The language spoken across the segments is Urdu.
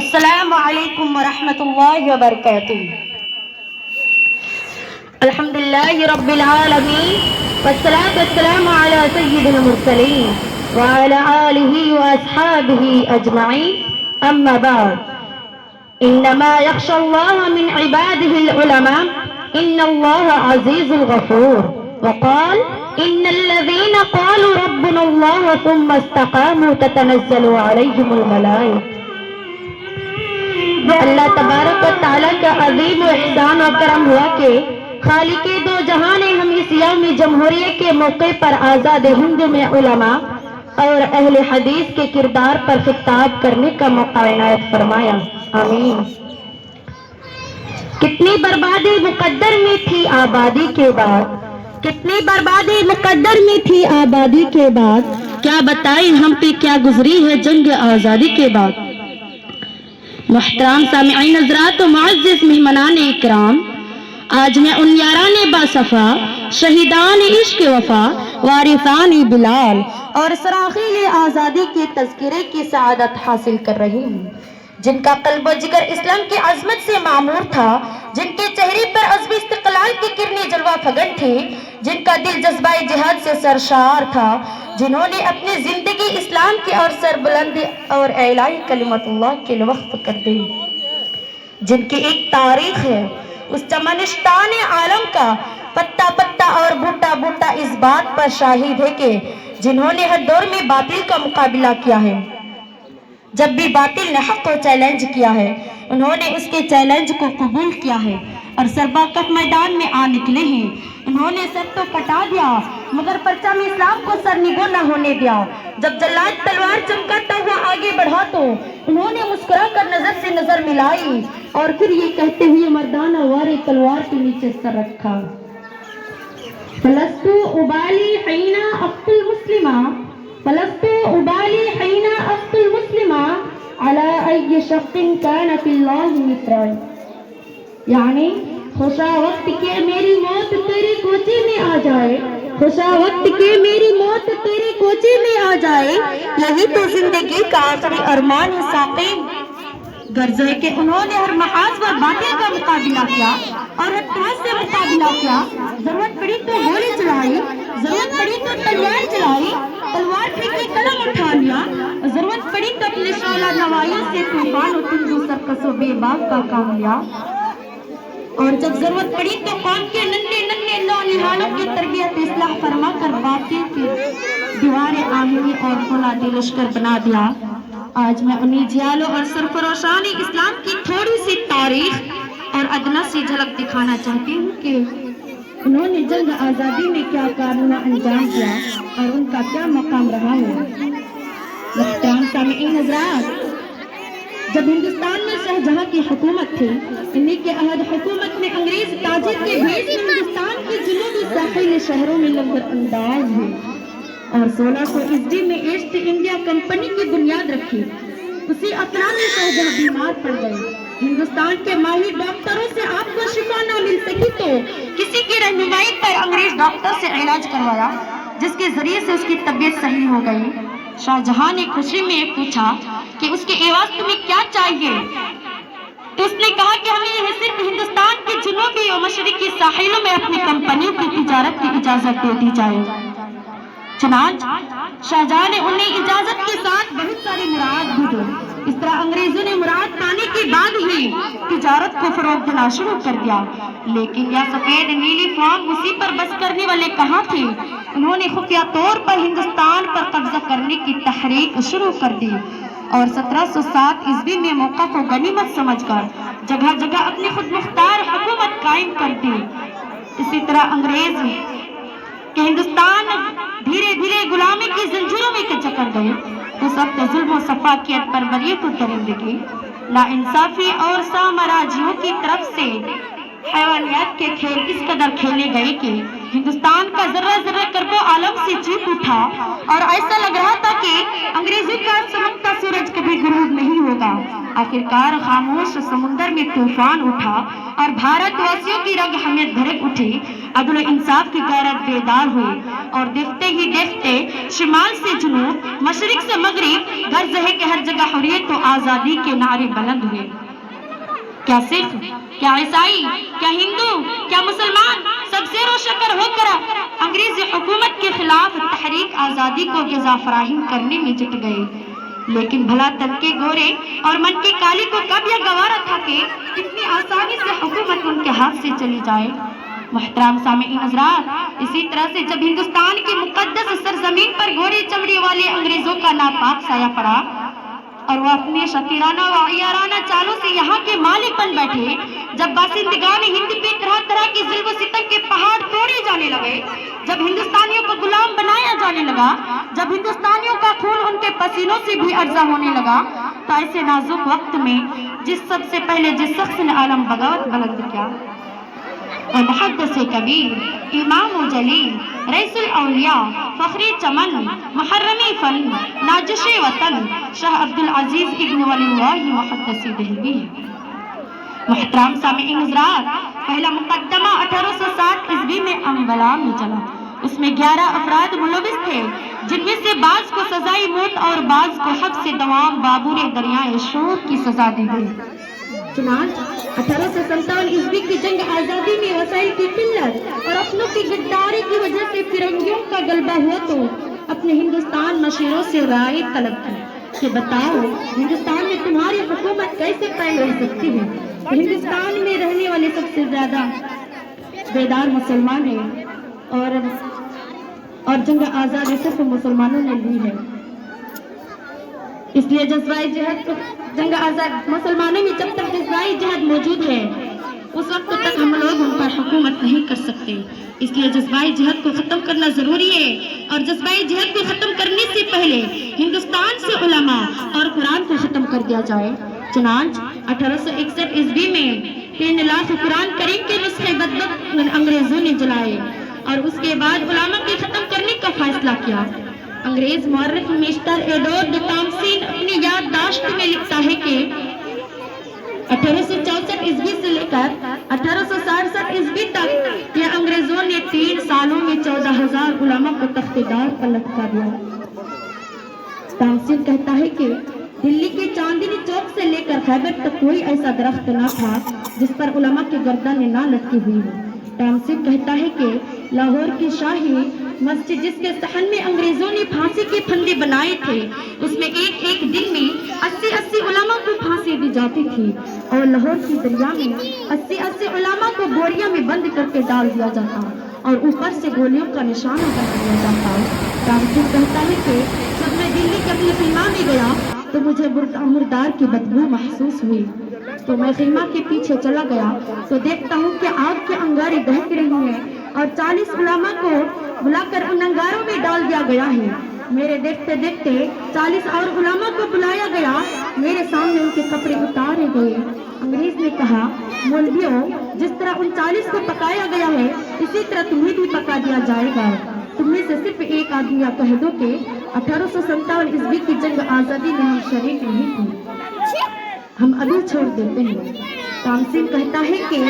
السلام علیکم ورحمۃ اللہ وبرکاتہ۔ الحمد للہ رب العالمین والصلاة والسلام علی سید المرسلین وعلی آلہ واصحابہ اجمعین، اما بعد، انما یخشى اللہ من عبادہ العلماء ان اللہ عزیز غفور، وقال ان الذین قالوا ربنا اللہ ثم استقاموا تتنزل علیہم الملائکہ۔ اللہ تبارک و تعالیٰ کا عظیم و احسان و کرم ہوا کہ خالق دو جہاں نے ہم اس یوم جمہوریہ کے موقع پر آزاد ہند میں علماء اور اہل حدیث کے کردار پر خطاب کرنے کا موقع عنایت فرمایا، آمین۔ کتنی بربادی مقدر میں تھی آبادی کے بعد، کتنی بربادی مقدر میں تھی آبادی کے بعد، کیا بتائیں ہم پہ کیا گزری ہے جنگ آزادی کے بعد۔ محترم سامعین حضرات و معزز مہمانان اکرام، آج میں ان یاران باصفا، شہیدان عشق وفا، وارثان بلال اور سراغیل آزادی کے تذکرے کی سعادت حاصل کر رہی ہوں، جن کا قلب و جگر اسلام کی عظمت سے معمور تھا، جن کے چہرے پر عزم استقلال کی کرنیں جلوہ فگن تھی، جن کا دل جذبہ جہاد سے سرشار تھا، جنہوں نے اپنی زندگی اسلام کی اور سربلند اور اعلاء کلمت اللہ کے لیے وقف کر دی، جن کی ایک تاریخ ہے اس چمنستان عالم کا، پتا پتا اور بوٹا بوٹا اس بات پر شاہد ہے کہ جنہوں نے ہر دور میں باطل کا مقابلہ کیا ہے، جب بھی باطل نے حق کو چیلنج کیا ہے، انہوں نے اس کے چیلنج کو قبول کیا ہے اور سرباکف میدان میں آ نکلے ہیں۔ انہوں نے سر تو کٹا دیا مگر پرچم اسلام کو سرنگوں نہ ہونے دیا۔ جب جلاد تلوار چمکاتا ہوا آگے بڑھا تو انہوں نے مسکرا کر نظر سے نظر ملائی اور پھر یہ کہتے ہوئے مردانہ وارے تلوار کے نیچے سر رکھا، فلست ابالی حین اقتل مسلما، فلست ابالی حین اقتل مسلما علی ای شق کان فی اللہ مصرا، یعنی خوشا وقت کہ میری موت تیری کوچے میں آ جائے، خوشا وقت کہ میری موت تیری کوچے میں آ جائے، یہی تو زندگی کا آخری ارمان ہے ساقی۔ غرض ہے کہ انہوں نے ہر محاذ و باطل کا مقابلہ کیا اور ہر طرح سے مقابلہ کیا، ضرورت پڑی تو گولی چلائی، ضرورت پڑی تو تلوار چلائی، تلوار پھینکی قلم اٹھا لیا، ضرورت پڑی تو اپنے شعلہ نوائیوں سے طوفان و تندو سرکس و بے باک کا کام لیا، اور جب ضرورت پڑی تو قوم کے ننھے ننھے نونہالوں کی تربیت اصلاح فرما کر باطل کی دیوار آہنی اور فولادی لشکر بنا دیا۔ آج میں انہی جیالوں اور سرفروشان اسلام کی تھوڑی سی تاریخ اور ادنا سی جھلک دکھانا چاہتی ہوں کہ انہوں نے جنگ آزادی میں کیا کارنامہ انجام دیا اور ان کا کیا مقام رہا ہے۔ محترم سامعین حضرات، جب ہندوستان میں شاہجہاں کی حکومت تھی، انہی کے عہد حکومت میں انگریز تاجر کے بھیس ہندوستان کے جنوبی ساحلی شہروں میں لنگر انداز ہوئے اور 1600 میں ایسٹ انڈیا کمپنی کی بنیاد رکھی۔ اسی اثنا میں شاہجہاں بیمار پڑ گئے۔ ہندوستان کے ماہر ڈاکٹروں سے آپ کو شفا نہ مل سکی تو کسی کی رہنمائی پر انگریز ڈاکٹر سے علاج کروایا، جس کے ذریعے سے اس کی طبیعت صحیح ہو گئی۔ شاہجہاں نے خوشی میں پوچھا کہ اس کے عوض تمہیں کیا چاہیے، تو اس نے کہا کہ ہمیں صرف ہندوستان کے جنوبی اور مشرقی ساحلوں میں اپنی کمپنیوں کی تجارت کی اجازت دے دی جائے۔ چنانچہ شاہجہاں نے انہیں اجازت کے ساتھ بہت ساری مراد بھی دی۔ اس طرح انگریزوں نے مراد پانے کے بعد ہی تجارت کو فروغ دینا شروع کر دیا، لیکن یہ سفید نیلی فام اسی پر بس کرنے والے کہاں تھے؟ انہوں نے خفیہ طور پر ہندوستان پر قبضہ کرنے کی تحریک شروع کر دی اور 1707 میں موقع کو غنیمت سمجھ کر جگہ جگہ اپنی خود مختار حکومت قائم کر دی۔ اسی طرح انگریز کہ ہندوستان دھیرے دھیرے غلامی کی زنجیروں میں جکڑ گئے، اس وقت ظلم و سفاکیت پر بریت و درندگی، ناانصافی اور سامراجیوں کی طرف سے حیوانیت کے کھیل اس قدر کھیلے گئے کہ ہندوستان کا ذرہ ذرہ کرب و عالم سے چیخ اٹھا اور ایسا لگ رہا تھا کہ انگریزوں کا چمکتا سورج کبھی غروب نہیں ہوگا۔ آخرکار خاموش سمندر میں طوفان اٹھا اور بھارت واسیوں کی رگ حمیت بھڑک اٹھی، عدل و انصاف کی غیرت بیدار ہوئی اور دیکھتے ہی دیکھتے شمال سے جنوب، مشرق سے مغرب، غرض ہے کہ ہر جگہ حریت و آزادی کے نعرے بلند ہوئے۔ کیا سکھ، کیا عیسائی، کیا ہندو، کیا مسلمان، سب زیر و شکر ہو کر انگریزی حکومت کے خلاف تحریک آزادی کو غذا فراہم کرنے میں جٹ گئے۔ لیکن بھلا تن کے گورے اور من کی کالی کو کب یہ گوارا تھا کہ اتنی آسانی سے حکومت ان کے ہاتھ سے چلی جائے۔ محترم سامعین حضرات، اسی طرح سے جب ہندوستان کی مقدس سرزمین پر گورے چمڑی والے انگریزوں کا ناپاک سایہ پڑا اور وہ اپنے شتیرانہ و عیارانہ چالوں سے یہاں کے مالک بن بیٹھے، جب باشندگان ہند پہ طرح طرح کی ظلم و ستم کے پہاڑ توڑے جانے لگے، جب ہندوستانیوں کو غلام بنایا جانے لگا، جب ہندوستانیوں کا خون ان کے پسینوں سے بھی ارزاں ہونے لگا، تو ایسے نازک وقت میں سب سے پہلے جس شخص نے عالم بغاوت بلند کیا، اور محدث کبیر، امام و جلیل، رئیس الاولیاء، فخری چمن، محرمی فن، ناجش وطن، شاہ عبدالعزیز ابن ولی اللہ محدث دہلوی ہے۔ محترم سامعین حضرات، پہلا مقدمہ 1860 عیسوی میں انبلا میں چلا۔ اس میں 11 افراد ملوث تھے، جن میں سے بعض کو سزائے موت اور بعض کو حبس دوام بابور دریائے شور کی سزا دی گئی۔ چنانچہ 1857 عیسوی کی جنگ آزادی میں وسائل کی قلت اور اپنوں کی غداری کی وجہ سے فرنگیوں کا غلبہ ہوا تو اپنے ہندوستان مشیروں سے رائے طلب کی کہ بتاؤ ہندوستان میں تمہاری حکومت کیسے قائم رہ سکتی ہے؟ ہندوستان میں رہنے والے سب سے زیادہ بیدار مسلمان ہیں اور جنگ آزادی صرف مسلمانوں نے لی ہے، اس لیے جذبۂ جہاد کو جنگ آزاد مسلمانوں میں جب تک جذبۂ جہاد موجود ہے اس وقت تک ہم لوگ ان پر حکومت نہیں کر سکتے۔ اس لیے جذبۂ جہاد کو ختم کرنا ضروری ہے، اور جذبۂ جہاد کو ختم کرنے سے پہلے ہندوستان سے علماء اور قرآن کو ختم کر دیا جائے۔ چنانچہ 1861 عیسوی میں 3 لاکھ قرآن کریم کے نسخے بدبخت انگریزوں نے جلائے اور اس کے بعد علماء کے ختم کرنے کا فیصلہ کیا۔ انگریز مورخ مسٹر ایڈورڈ ٹامسن اپنی یادداشت میں لکھتا ہے کہ 1864 عیسوی سے لے کر 1867 عیسوی تک یہ انگریزوں نے 3 سالوں میں 14,000 علماء کو تخت دار پر لٹکا دیا۔ ٹامسن کہتا ہے کہ دلی کے چاندنی چوک سے لے کر خیبر تک کوئی ایسا درخت نہ تھا جس پر علماء کی گردنیں نہ لٹکی ہوئی ہو۔ ٹامسن کہتا ہے کہ لاہور کی شاہی مسجد جس کے صحن میں انگریزوں نے پھانسی کے پھندے بنائے تھے، اس میں ایک دن میں 80 علماء کو پھانسی دی جاتی تھی، اور لاہور کی دریا میں 80 علماء کو بوریاں میں بند کر کے ڈال دیا جاتا اور اوپر سے گولیوں کا نشانہ بنا دیا جاتا۔ ٹامسن کہتا ہے کہ جب میں دلی کے اپنے خیمہ میں گیا تو مجھے مردار کی بدبو محسوس ہوئی، تو میں خیمہ کے پیچھے چلا گیا تو دیکھتا ہوں کہ آگ کے انگارے دہک رہی ہیں اور 40 علماء کو بلا کر ان انگاروں میں ڈال دیا گیا ہے۔ میرے دیکھتے دیکھتے 40 اور علماء کو بلایا گیا، میرے سامنے ان کے کپڑے اتارے گئے۔ انگریز نے کہا، مولویوں، جس طرح ان 40 کو پکایا گیا ہے اسی طرح تمہیں بھی پکا دیا جائے گا۔ تم میں سے صرف ایک آدمی کہہ دو کہ 1857 عیسوی کی جنگ آزادی میں ہم شریک نہیں تھے، ہم ابھی چھوڑ دیتے ہیں۔ ٹامسن کہتا ہے کہ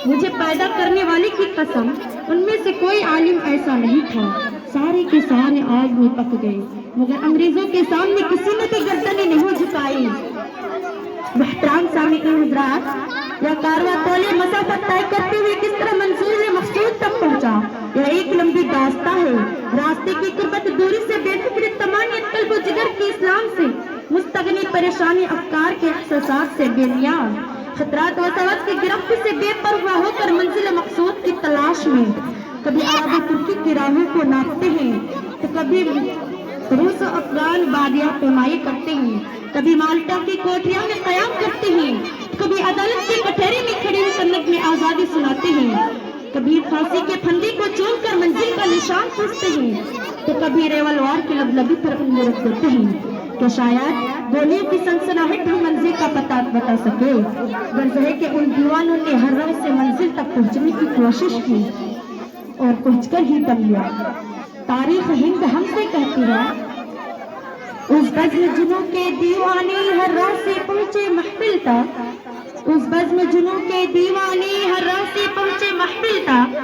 مجھے پیدا کرنے والے کی قسم، ان میں سے کوئی عالم ایسا نہیں تھا، سارے کے سارے آگ میں پک گئے، مگر انگریزوں کے سامنے کسی نے بھی گردنیں نہیں جھکائی۔ محترم سامعین حضرات، یہ کارواں طویل مسافت طے کرتے ہوئے کس طرح منزل مقصود تک پہنچا، یہ ایک لمبی داستان ہے۔ راستے کی قربت دوری سے بے فکر طمانیت قلب و جگر کے اسلام سے مستغنی پریشانی افکار کے احساسات سے بے نیاز خطرات و سواد کی گرفت سے بے پرواہ ہو کر منزل مقصود کی تلاش میں کبھی عرب و ترکی کی راہوں کو ناپتے ہیں تو کبھی روس و افغان بادیاں پیمائی کرتے ہیں، کبھی مالٹا کی کوٹھیاں میں قیام کرتے ہیں، کبھی عدالت کے کٹہرے میں کھڑے ہو کر نغمے آزادی سناتے ہیں، کبھی پھانسی کے پھندے کو چون کر منزل کا نشان پوچھتے ہیں، تو کبھی ریولوار کی لبلبی پر انگلی رکھ دیتے ہیں کہ شاید گولیوں کی سنسناہٹ ہم منزل کا پتہ بتا سکے۔ غرض ہے کہ ان دیوانوں نے ہر راہ سے منزل تک پہنچنے کی کوشش کی، اور پہنچ کر ہی دم لیا۔ تاریخ ہند ہم سے کہتی ہے اس بزم جنوں کے دیوانے ہر راہ سے پہنچے محفل تک، اس بزم جنوں کے دیوانے ہر راہ سے پہنچے محفل تک،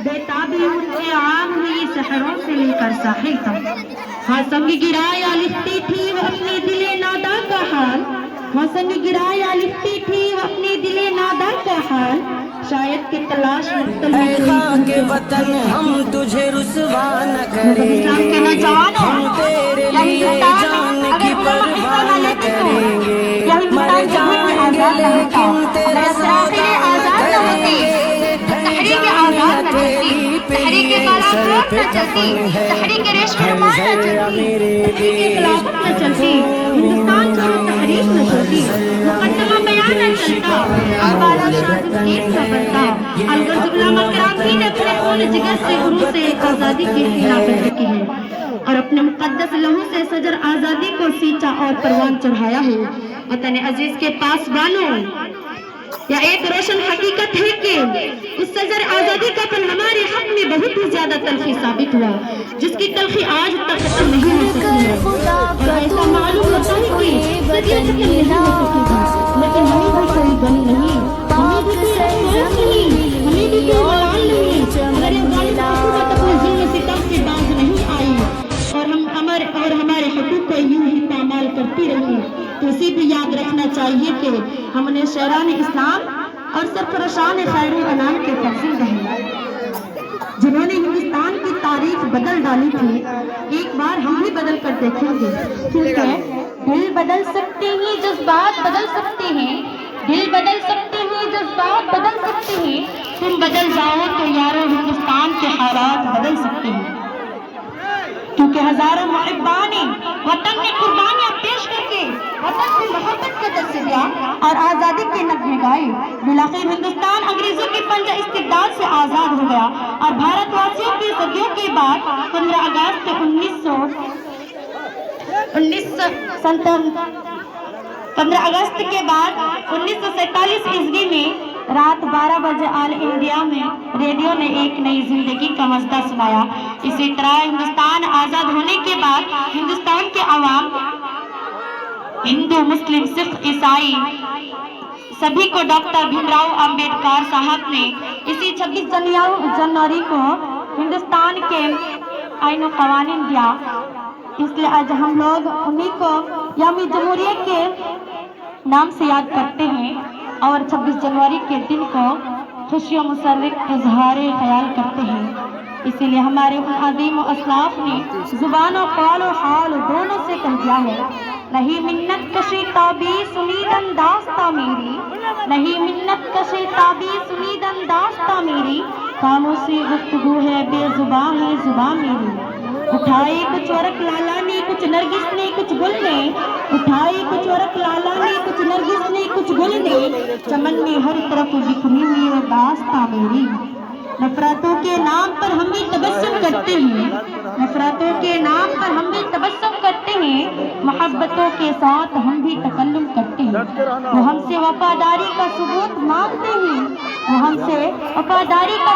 بےتابی اٹھے عام ہوئی سحروں سے لے کر ساحل تک۔ ہاں سنگ گرایا لکھتی تھی وہ اپنے دل نادا کا حال، ہاں سنگ گرایا لکھتی تھی وہ اپنے دل نادا کا حال، شاید کہ تلاش اے خاک وطن ہم تجھے رسوا نہ کریں گے، ہم تیرے لیے جان کی پرواہ نہ کریں گے، مر جائیں گے لیکن تیرا ساتھ نہ کریں گے، ڈھل جائیں تیری پہ سر پہ کفن ہے، ہر ذرہ میرے لیے ہندوستان کو تحریک نہ چلتی، مقدمہ بیان نہ چلتا، ابالا شاہ تسلیم نہ بنتا، الغرض غلام اکرام ہی نے اپنے خون جگر سے عروج سے آزادی کی خلافت کی ہے اور اپنے مقدس لہو سے سجر آزادی کو سینچا اور پروان چڑھایا ہے۔ وطن عزیز کے پاس بانوں، یا ایک روشن حقیقت ہے کہ اس سجر آزادی کا پل ہمارے حق میں بہت ہی زیادہ تلخی ثابت ہوا، جس کی تلخی آج تک ختم نہیں ہو سکی ہے، اور ایسا معلوم ہوتا ہے کہ صدیوں ختم نہیں ہو سکے گی، لیکن ہمیں بھی کوئی غم نہیں، ہمیں بھی کوئی افسوس نہیں، ہمیں بھی کوئی ملال نہیں، ہمارے ظالم حکومت اپنے ظلم ستم سے باز نہیں آئی اور ہمارے حقوق کو یوں ہی پامال کرتی رہی۔ تو اسے بھی یاد رکھنا چاہیے کہ ہم نے شہران اسلام اور سرفرشان خیر الانام کے فرزند ہیں، جنہوں نے ہندوستان کی تاریخ بدل ڈالی تھی، ایک بار ہم بھی بدل کر دیکھیں گے، کیونکہ دل بدل سکتے ہیں، جذبات بدل سکتے ہیں، دل بدل سکتے ہیں، جذبات بدل سکتے ہیں، تم بدل جاؤ تو یارو ہندوستان کے حالات بدل سکتے ہیں، کیونکہ ہزاروں محبان وطن نے قربانیاں پیش کر کے وطن کو محبت کا درس دیا اور آزادی کے نغمے گائے۔ بالآخر ہندوستان انگریزوں کے پنجہ استبداد سے آزاد ہو گیا اور بھارت واسیوں کی صدیوں کے بعد 15 اگست 15 اگست کے بعد 1947 عیسوی میں رات 12 بجے آل انڈیا میں ریڈیو نے ایک نئی زندگی کا مژدہ سنایا۔ اسی طرح ہندوستان آزاد ہونے کے بعد ہندوستان کے عوام، ہندو، مسلم، سکھ، عیسائی، سبھی کو ڈاکٹر بھیم راؤ امبیڈکر صاحب نے اسی 26 جنوری کو ہندوستان کے آئین و قوانین دیا، اس لیے آج ہم لوگ انہی کو یوم جمہوریہ کے نام سے یاد کرتے ہیں اور 26 جنوری کے دن کو خوشی و مسرت اظہار خیال کرتے ہیں۔ اسی لیے ہمارے ان عظیم و اسلاف نے زبان و قول و حال دونوں سے کہہ دیا ہے، نہیں منت کشی تابی سنید انداستہ میری، نہیں منت کشی تابی سنید انداستہ میری، خاموشی گفتگو ہے بے زبان ہے زبان میری۔ اٹھائی کچھ ورق لالا نے کچھ نرگس نے کچھ گل نے، اٹھائی کچھ ورق لالا نے کچھ نرگس نے کچھ گل نے، چمن میں ہر طرف بکھری ہوئی وہ داستاں میری۔ نفرتوں کے نام پر ہم بھی تبسم کرتے ہیں، نفرتوں کے نام پر ہم بھی تبسم کرتے ہیں، محبتوں کے ساتھ ہم بھی تکلم کرتے ہیں۔ وہ ہم سے وفاداری کا ثبوت مانگتے ہیں، وہ ہم سے وفاداری کا